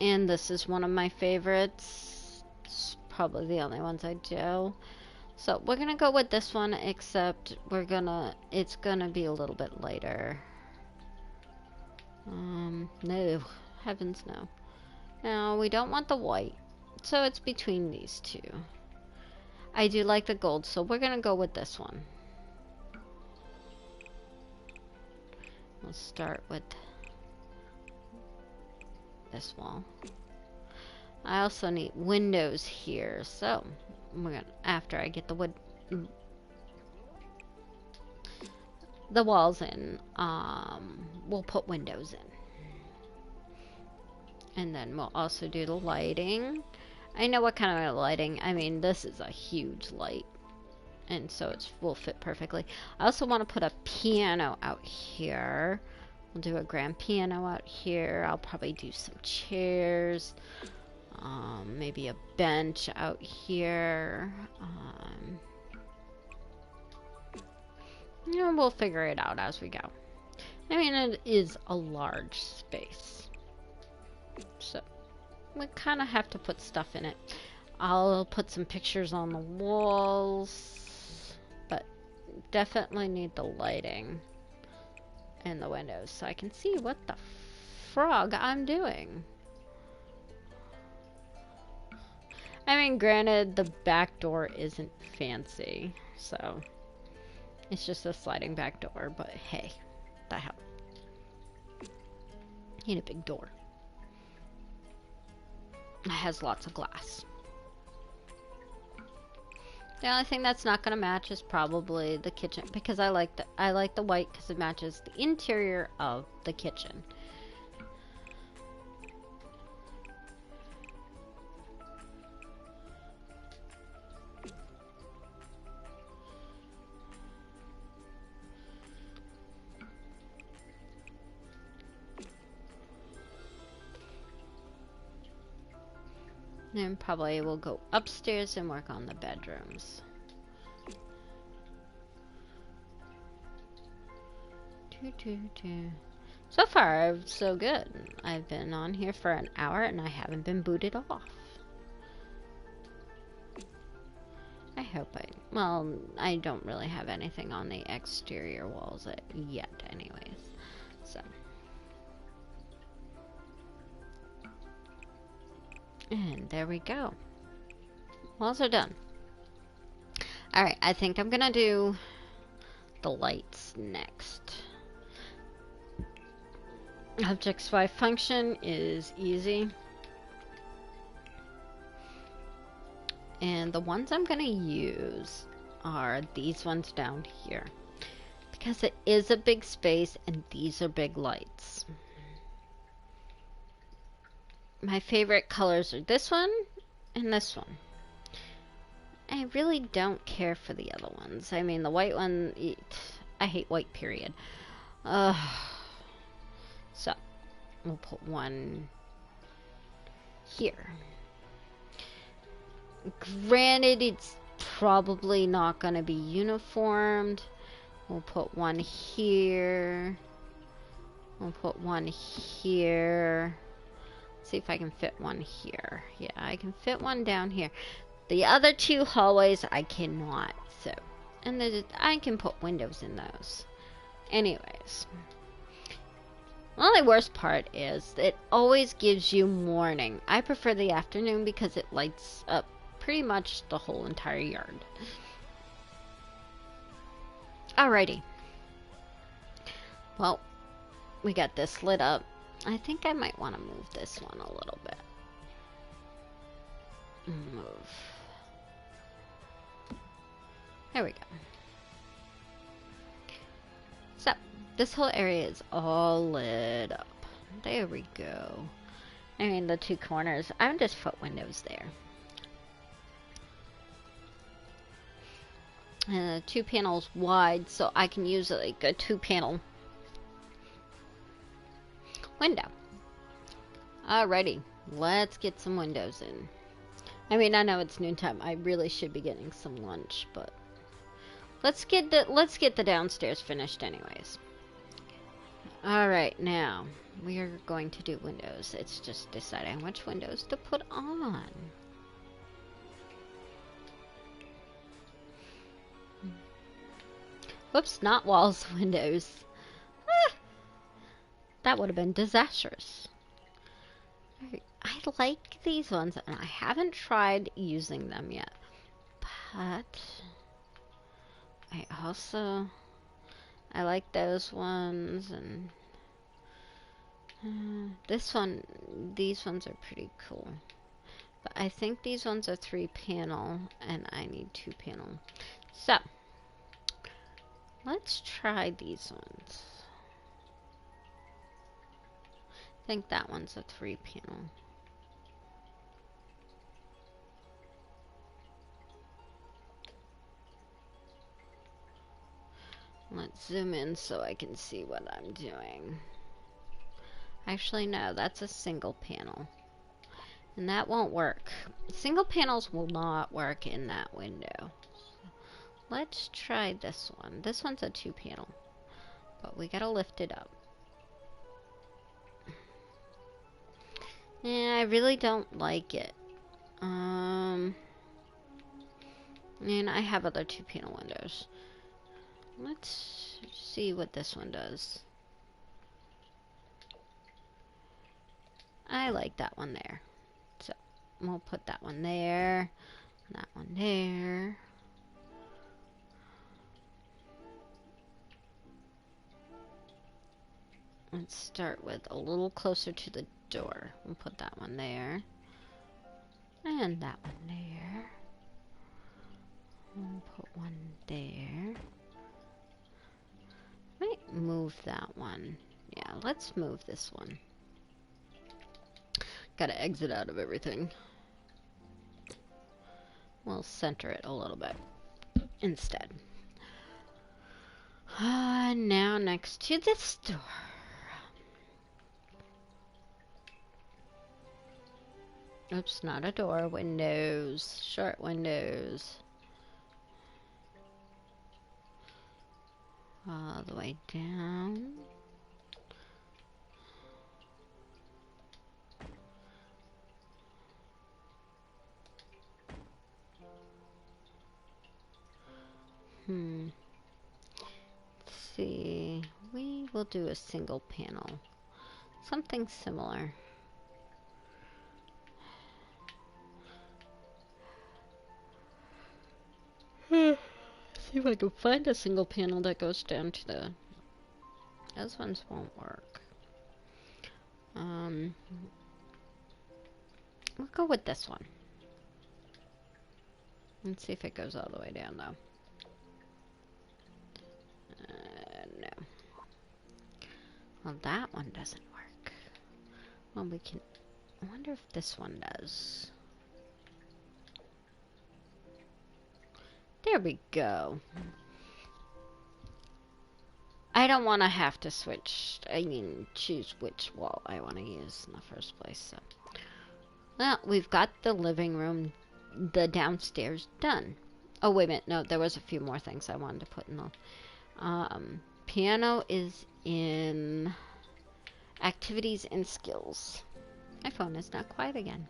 this is one of my favorites. It's probably the only ones I do. So we're gonna go with this one, except it's gonna be a little bit lighter. No, heavens no. No, we don't want the white. So it's between these two. I do like the gold, so we're gonna go with this one. We'll start with this wall. I also need windows here, so after I get the walls in, we'll put windows in. And then we'll also do the lighting. I know what kind of lighting. I mean, this is a huge light, and so it will fit perfectly. I also want to put a piano out here. We'll do a grand piano out here. I'll probably do some chairs. Maybe a bench out here. We'll figure it out as we go. I mean, it is a large space, so we kind of have to put stuff in it. I'll put some pictures on the walls, but definitely need the lighting and the windows so I can see what the frog I'm doing. I mean, granted, the back door isn't fancy, so it's just a sliding back door, but hey, the hell. Need a big door. It has lots of glass. The only thing that's not gonna match is probably the kitchen, because I like the white because it matches the interior of the kitchen. Then probably we'll go upstairs and work on the bedrooms. So far, so good. I've been on here for an hour and I haven't been booted off. I hope well, I don't really have anything on the exterior walls yet anyways. So. And there we go. Walls are done. Alright, I think I'm gonna do the lights next. Objects by function is easy. And the ones I'm gonna use are these ones down here. Because it is a big space and these are big lights. My favorite colors are this one and this one. I really don't care for the other ones. I mean, the white one, I hate white, period. So, we'll put one here. Granted, it's probably not going to be uniformed. We'll put one here. We'll put one here. See if I can fit one here. Yeah, I can fit one down here. The other two hallways I cannot. So, and I can put windows in those. Anyways, the only worst part is it always gives you morning. I prefer the afternoon because it lights up pretty much the whole entire yard. Alrighty. Well, we got this lit up. I think I might want to move this one a little bit. move. There we go. So, this whole area is all lit up. There we go. I mean, the two corners, I would just put windows there. And 2 panels wide, so I can use like a 2-panel window. Alrighty, let's get some windows in. I mean, I know it's noontime. I really should be getting some lunch, but let's get the downstairs finished anyways. Alright, now we are going to do windows. It's just deciding which windows to put on. Whoops, not walls, windows. Ah, that would have been disastrous. I like these ones, and I haven't tried using them yet. But I like those ones, and these ones are pretty cool. But I think these ones are 3-panel, and I need 2-panel. So, let's try these ones. I think that one's a 3-panel. Let's zoom in so I can see what I'm doing. Actually, no, that's a single panel. And that won't work. Single panels will not work in that window. Let's try this one. This one's a 2-panel. But we gotta lift it up. Yeah, I really don't like it. And I have other 2-panel windows. Let's see what this one does. I like that one there. So, we'll put that one there. That one there. Let's start with a little closer to the door. We'll put that one there. And that one there. We'll put one there. Might move that one. Yeah, let's move this one. Gotta exit out of everything. We'll center it a little bit instead. Now next to this door. Oops, not a door. Windows. Short windows. All the way down. Let's see. We will do a single panel. Something similar. See if I can find a single panel that goes down to the... Those ones won't work. We'll go with this one. Let's see if it goes all the way down, though. No. Well, that one doesn't work. Well, we can... I wonder if this one does. There we go. I don't want to have to switch, choose which wall I want to use in the first place, so. Well, we've got the living room, the downstairs done. Oh, wait a minute, no, there was a few more things I wanted to put in the, piano is in activities and skills. My phone is not quiet again.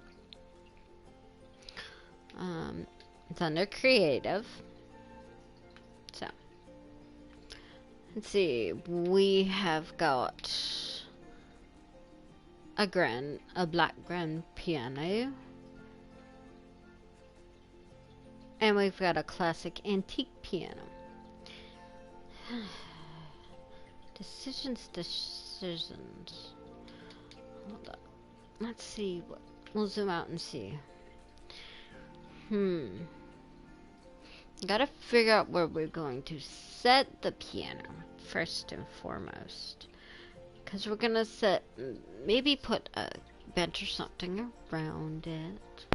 It's under creative. So, let's see, we have got a black grand piano. And we've got a classic antique piano. Decisions. Hold up. Let's see. We'll zoom out and see. Gotta figure out where we're going to set the piano first and foremost. Because we're gonna set, maybe put a bench or something around it.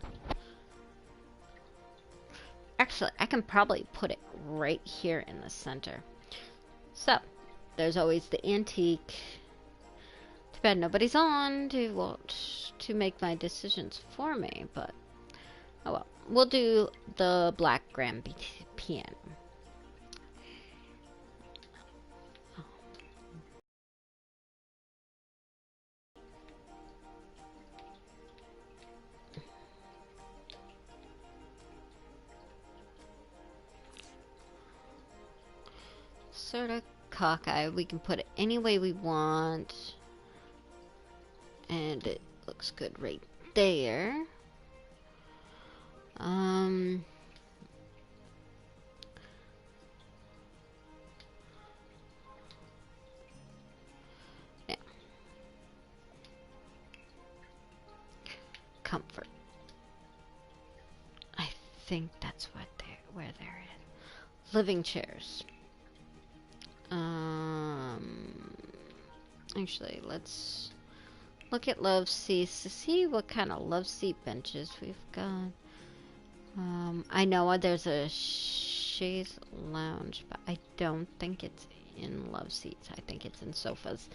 Actually, I can probably put it right here in the center. So, there's always the antique. Too bad nobody's on to make my decisions for me, but oh well. We'll do the black grand piano. Sort of cockeyed. We can put it any way we want. And it looks good right there. Yeah. Comfort. I think that's where they're at. Living chairs. Actually, let's look at love seats to see what kind of love seat benches we've got. I know there's a chaise lounge, but I don't think it's in love seats. I think it's in sofas.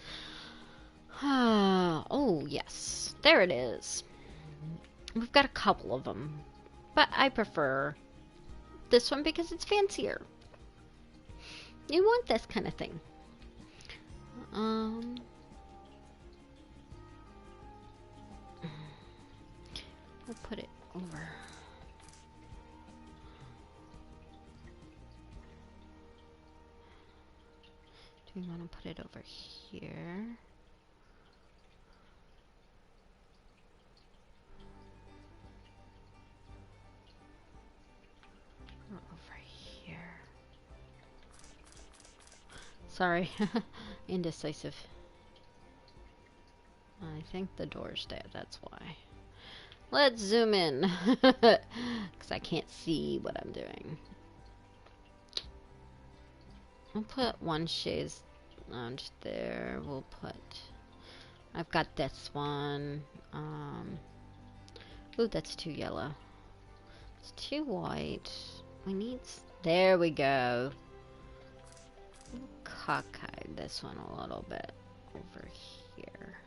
Oh, yes. There it is. We've got a couple of them, but I prefer this one because it's fancier. You want this kind of thing. We'll put it over. Do we want to put it over here? Or over here? Sorry, indecisive. I think the door's there, that's why. Let's zoom in, because I can't see what I'm doing. I'll put one chaise lounge there. We'll put... I've got this one. Ooh, that's too yellow. It's too white. We need... There we go. We'll cockeye this one a little bit over here.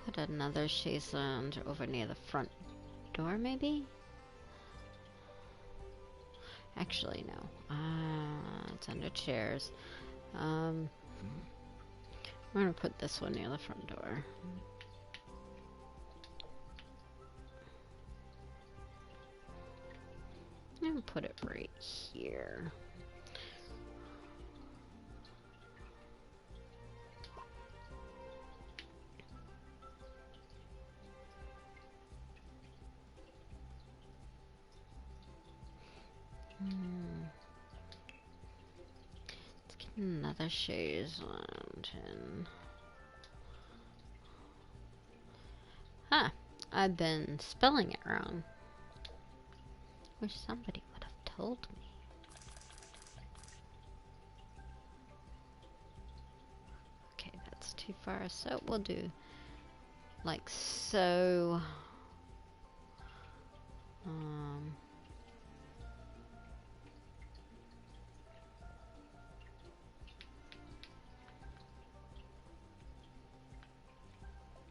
Put another chaise lounge over near the front door, maybe? Actually, no. It's under chairs. We're gonna put this one near the front door. And put it right here. Let's get another chaise lounge in. Huh, I've been spelling it wrong. Wish somebody would have told me. Okay, that's too far, so we'll do like so.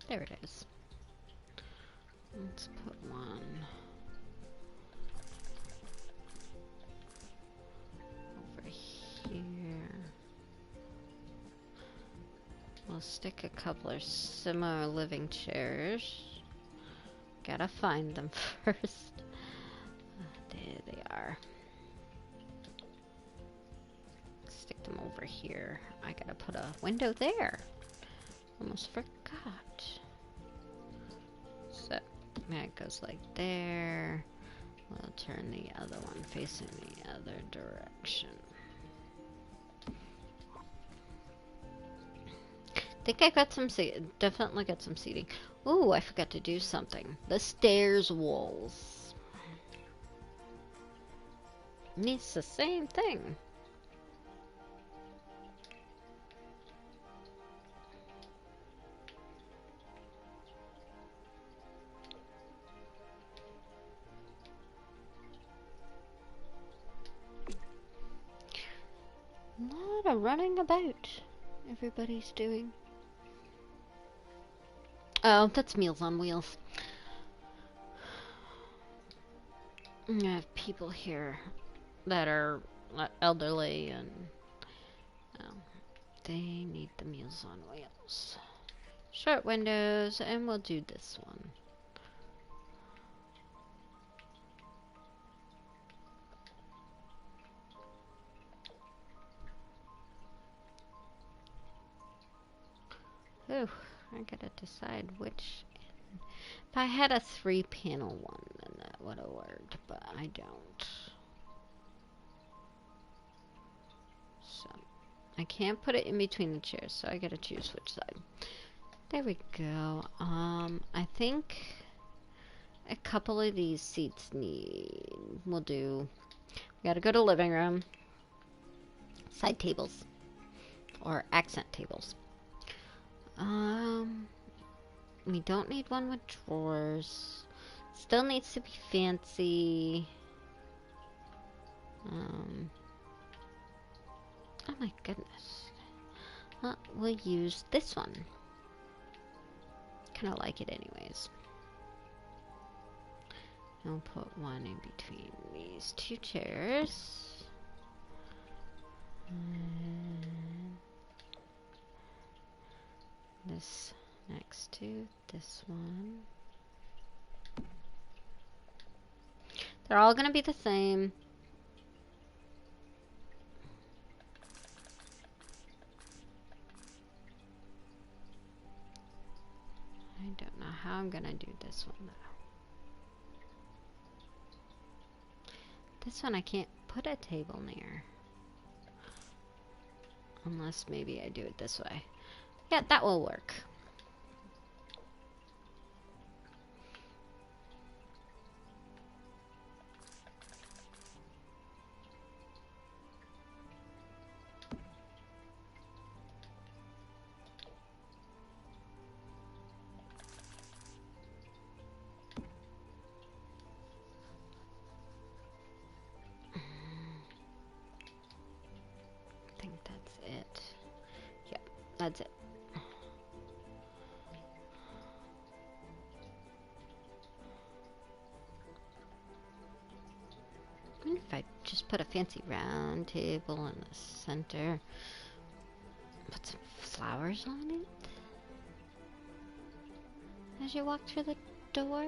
There it is. Let's put one over here. We'll stick a couple of similar living chairs. Gotta find them first. There they are. Stick them over here. I gotta put a window there. Almost forgot. So that goes like there. We'll turn the other one facing the other direction. think I got some definitely got some seating. Ooh, I forgot to do something. The stairs walls. It's the same thing. A lot of running about everybody's doing. Oh, that's Meals on Wheels. I have people here that are elderly and they need the Meals on Wheels. Short windows, and we'll do this one. Oh, I gotta decide which. If I had a 3-panel one, then that would have worked, but I don't. So, I can't put it in between the chairs, so I gotta choose which side. There we go. I think a couple of these seats we'll do. We gotta go to living room. Side tables. Or accent tables. We don't need one with drawers. Still needs to be fancy. Oh my goodness. We'll use this one. Kind of like it anyways. And we'll put one in between these two chairs. And this next to this one. They're all gonna be the same. I don't know how I'm gonna do this one though. This one I can't put a table near. Unless maybe I do it this way. Yeah, that will work. I think that's it. Yep, that's it. If I just put a fancy round table in the center, put some flowers on it as you walk through the door.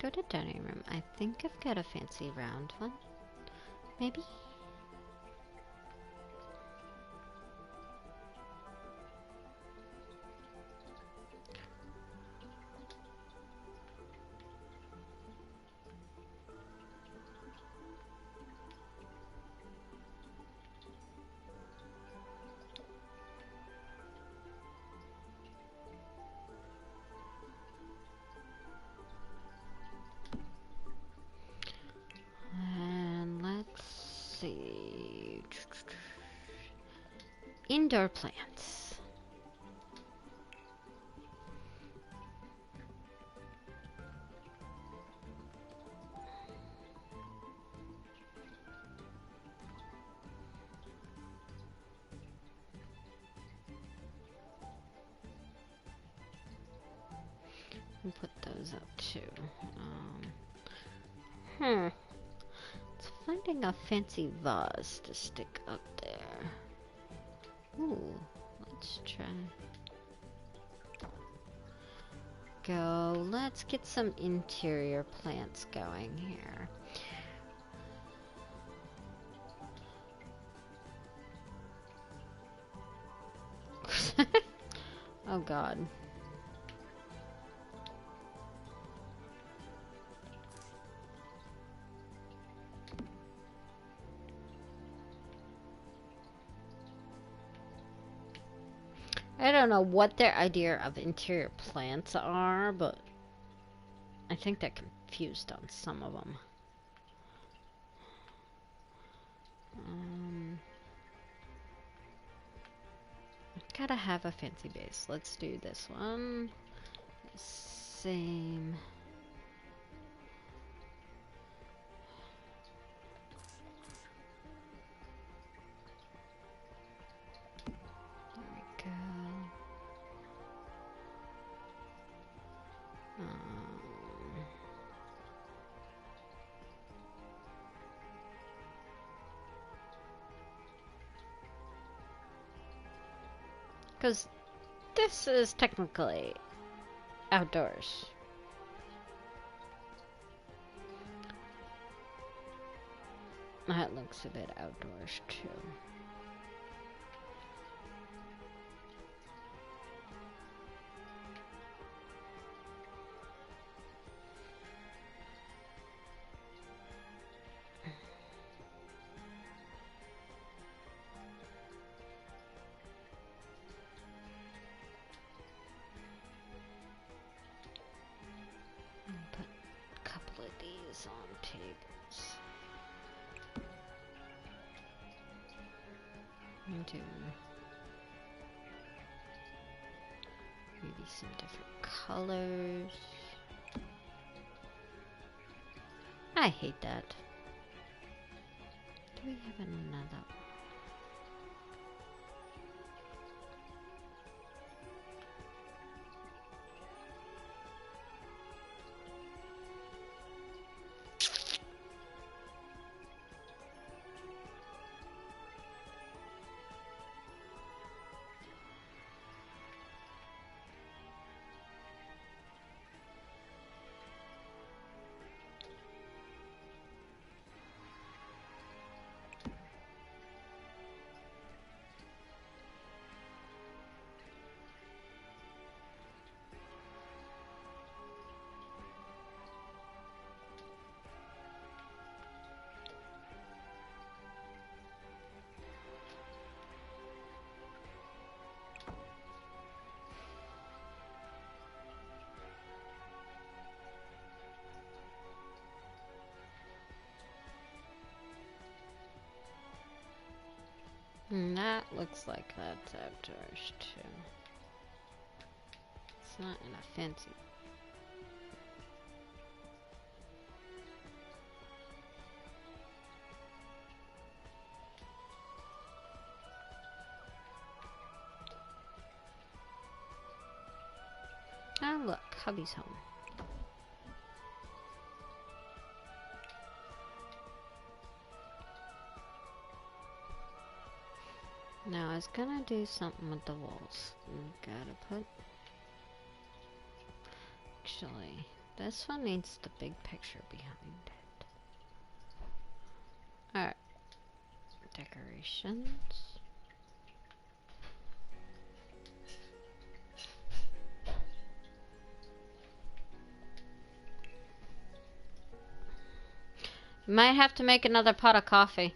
Go to dining room. I think I've got a fancy round one. Maybe? And let's see. Indoor plants. And put those up too. It's finding a fancy vase to stick up there. Ooh, let's try. Go. Let's get some interior plants going here. Oh God. I don't know what their idea of interior plants are, but I think they're confused on some of them. Gotta have a fancy base. Let's do this one. Same. There we go. Because this is technically outdoors. That looks a bit outdoors too. Put a couple of these on tables. Do maybe some different colors. I hate that. Do we have another? That looks like that's outdoors too. It's not in a fancy. Oh look, hubby's home. Now I was gonna do something with the walls. Gotta put. Actually, this one needs the big picture behind it. Alright. Decorations. Might have to make another pot of coffee.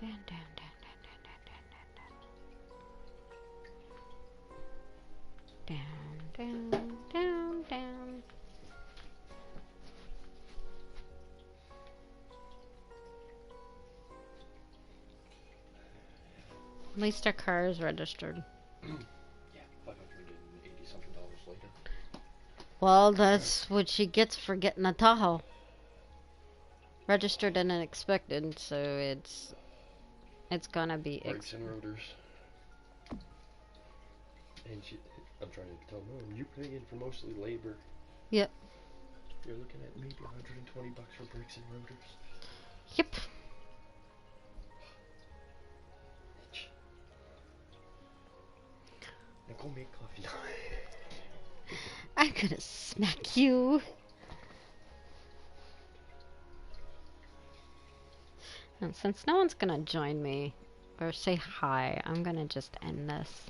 Down, down, down, down, down, down, down. Down, down, down. At least our car is registered. Yeah, $580 something later. Well, that's what she gets for getting a Tahoe. Registered and unexpected, so it's gonna be brakes and rotors. And I'm trying to tell Mom, you pay in for mostly labor. Yep. You're looking at maybe $120 for brakes and rotors. Yep. Now go make coffee. I'm gonna smack you. And since no one's gonna join me or say hi, I'm gonna just end this.